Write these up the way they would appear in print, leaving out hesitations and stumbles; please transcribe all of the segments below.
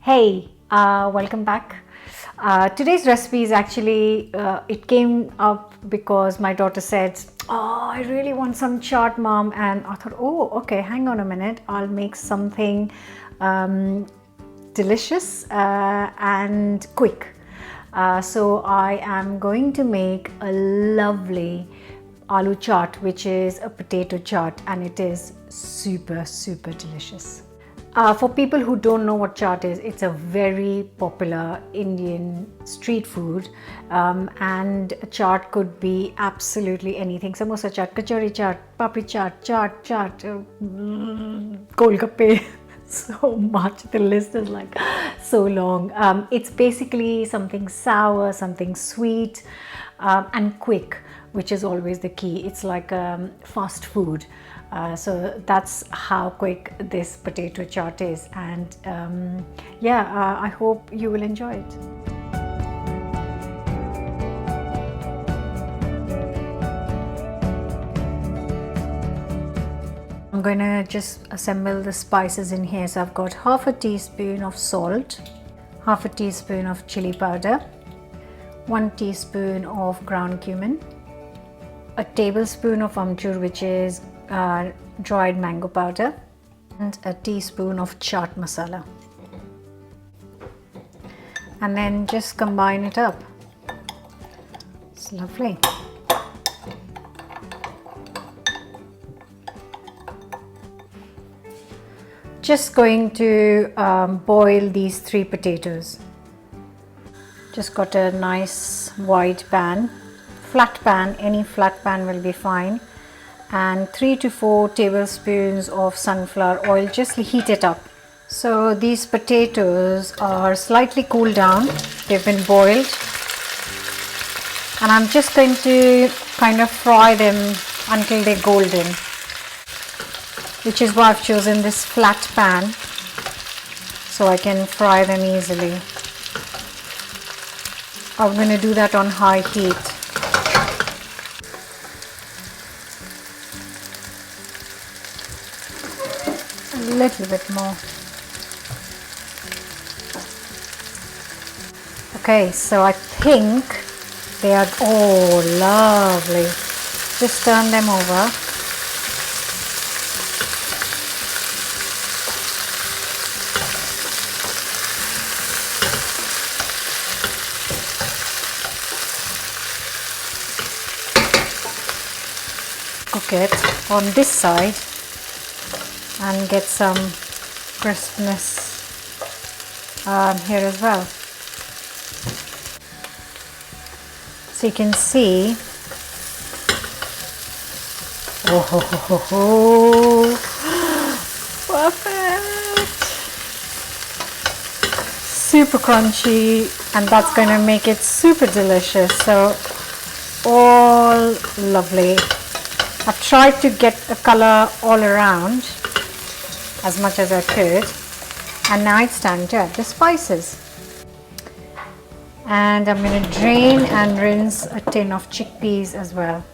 Hey, welcome back. Today's recipe is actually, it came up because my daughter said, "Oh, I really want some chaat, mom." And I thought, oh, okay, hang on a minute. I'll make something delicious and quick. So I am going to make a lovely aloo chaat, which is a potato chaat, and it is super, super delicious. For people who don't know what chaat is, it's a very popular Indian street food, and chaat could be absolutely anything. Samosa chaat, kachori chaat, papdi chaat, chaat, golgappe. So much. The list is like so long. It's basically something sour, something sweet, and quick, which is always the key. It's like fast food. So that's how quick this potato chaat is, and I hope you will enjoy it. I'm going to just assemble the spices in here. So I've got half a teaspoon of salt, half a teaspoon of chili powder, 1 teaspoon of ground cumin, a tablespoon of amchur, which is dried mango powder, and a teaspoon of chaat masala, and then just combine it up. It's lovely. Just going to boil these 3 potatoes. Just got a nice wide pan, flat pan, any flat pan will be fine, and 3 to 4 tablespoons of sunflower oil. Just heat it up. So these potatoes are slightly cooled down, they've been boiled, and I'm just going to kind of fry them until they're golden, which is why I've chosen this flat pan, so I can fry them easily. I'm going to do that on high heat. A little bit more. Okay, so I think they are all lovely. Just turn them over. Cook it on this side and get some crispness here as well. So you can see, perfect, super crunchy, and that's going to make it super delicious. So all lovely. I've tried to get a color all around as much as I could, and now it's time to add the spices. And I'm going to drain and rinse a tin of chickpeas as well.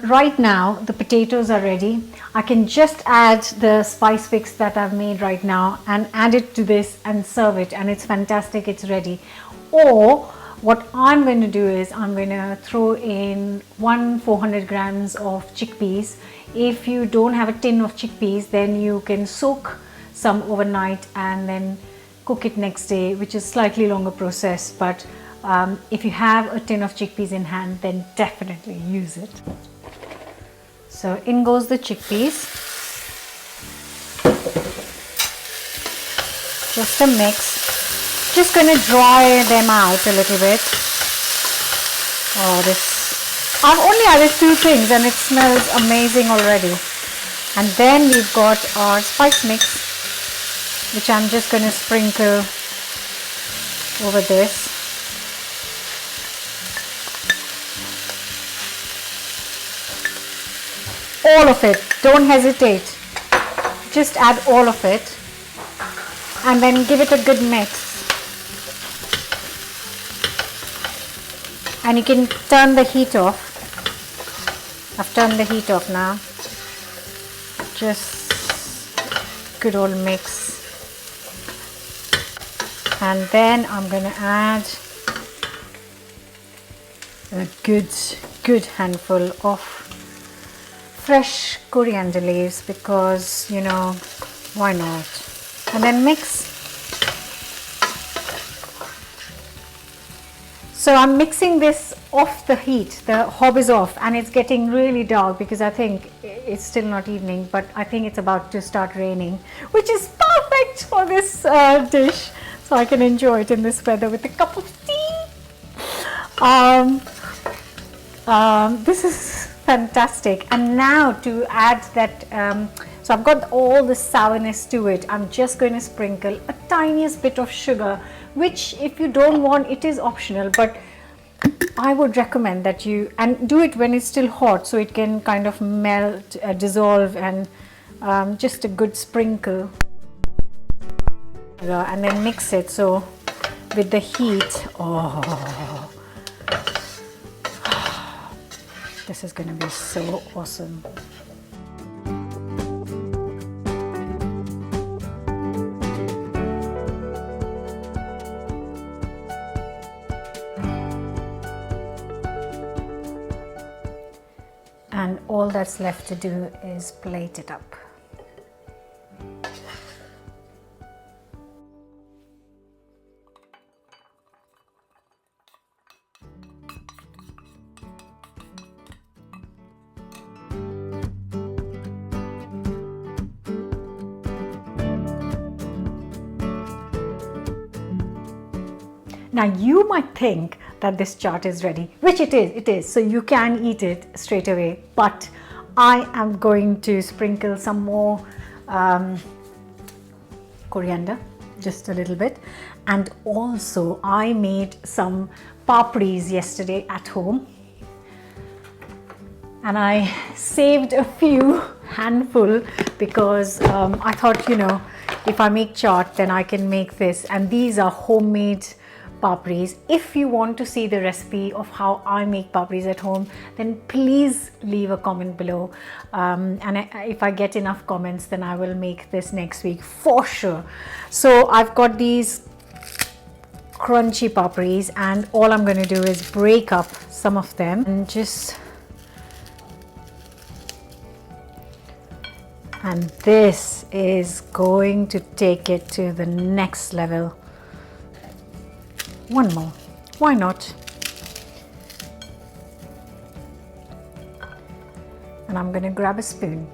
Right now the potatoes are ready. I can just add the spice mix that I've made right now and add it to this and serve it, and it's fantastic, it's ready. Or what I'm going to do is I'm going to throw in 400 grams of chickpeas. If you don't have a tin of chickpeas, then you can soak some overnight and then cook it next day, which is slightly longer process, but if you have a tin of chickpeas in hand, then definitely use it. So in goes the chickpeas. Just a mix. Just going to dry them out a little bit. Oh, this, I've only added 2 things and it smells amazing already. And then we've got our spice mix, which I'm just going to sprinkle over this. All of it, don't hesitate, just add all of it and then give it a good mix. And you can turn the heat off. I've turned the heat off now. Just good old mix. And then I'm going to add a good handful of fresh coriander leaves, because you know, why not? And then mix. So I'm mixing this off the heat. The hob is off and it's getting really dark because I think it's still not evening, but I think it's about to start raining, which is perfect for this dish. So I can enjoy it in this weather with a cup of tea. This is fantastic. And now to add that, so I've got all the sourness to it. I'm just going to sprinkle a tiniest bit of sugar, which if you don't want, it is optional, but I would recommend that you, and do it when it's still hot so it can kind of melt, dissolve, and just a good sprinkle. And then mix it. So with the heat, oh, this is going to be so awesome. And all that's left to do is plate it up. Now you might think that this chaat is ready, which it is, so you can eat it straight away, but I am going to sprinkle some more coriander, just a little bit, and also I made some papdis yesterday at home, and I saved a few handful because I thought, you know, if I make chaat then I can make this, and these are homemade papdis. If you want to see the recipe of how I make papdis at home, then please leave a comment below, and if I get enough comments then I will make this next week for sure. So I've got these crunchy papdis, and all I'm going to do is break up some of them and this is going to take it to the next level. One more, why not? And I'm going to grab a spoon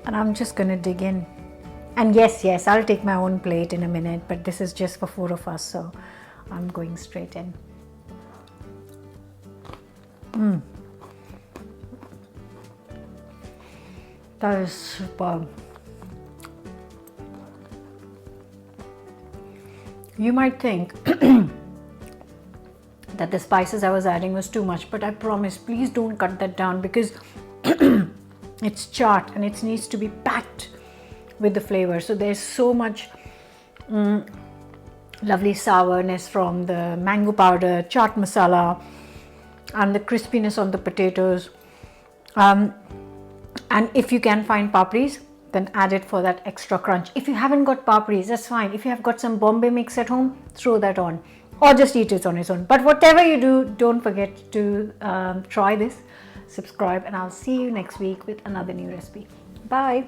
and I'm just going to dig in. And yes, I'll take my own plate in a minute, but this is just for 4 of us, so I'm going straight in. That is superb. You might think that the spices I was adding was too much, but I promise, please don't cut that down, because it's chaat and it needs to be packed with the flavor. So there's so much lovely sourness from the mango powder, chaat masala, and the crispiness on the potatoes. And if you can find papdis, then add it for that extra crunch. If you haven't got papdis, that's fine. If you have got some Bombay mix at home, throw that on, or just eat it on its own. But whatever you do, don't forget to try this, subscribe, and I'll see you next week with another new recipe. Bye.